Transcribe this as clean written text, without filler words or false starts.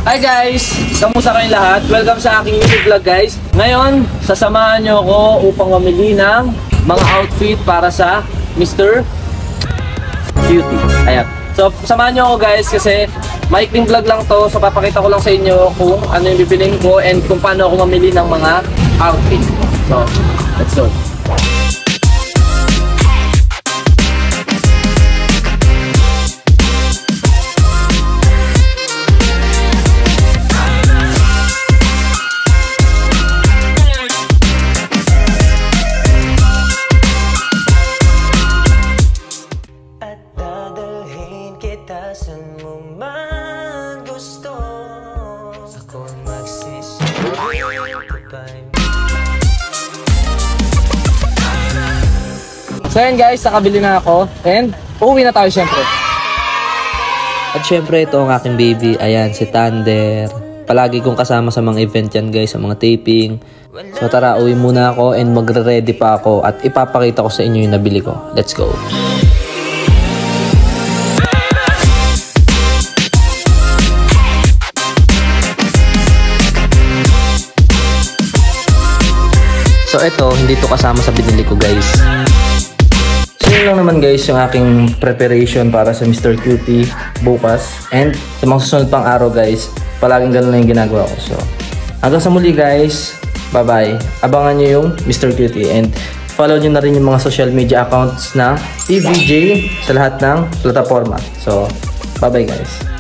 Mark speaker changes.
Speaker 1: Hi guys! Kamusta kayong lahat? Welcome sa aking YouTube vlog guys. Ngayon, sasamahan nyo ako upang mamili ng mga outfit para sa Mr. Cutie. Ayan. So, samahan nyo ako guys kasi maikling vlog lang to. So, papakita ko lang sa inyo kung ano yung bibiliin ko and kung paano ako mamili ng mga outfit. So, let's go! So yan guys, nakabili na ako and uuwi na tayo syempre.
Speaker 2: At syempre ito ang aking baby, ayan si Thunder. Palagi kong kasama sa mga event yan guys, sa mga taping. So tara, uwi muna ako and magre-ready pa ako at ipapakita ko sa inyo yung nabili ko. Let's go! So ito, hindi to kasama sa binili ko guys. So yun lang naman guys yung aking preparation para sa Mr. Cutie bukas. And sa mga susunod pang araw guys, palaging ganun lang yung ginagawa ko. So hanggang sa muli guys, bye bye. Abangan nyo yung Mr. Cutie and follow nyo na rin yung mga social media accounts na TVJ sa lahat ng plataforma. So bye bye guys.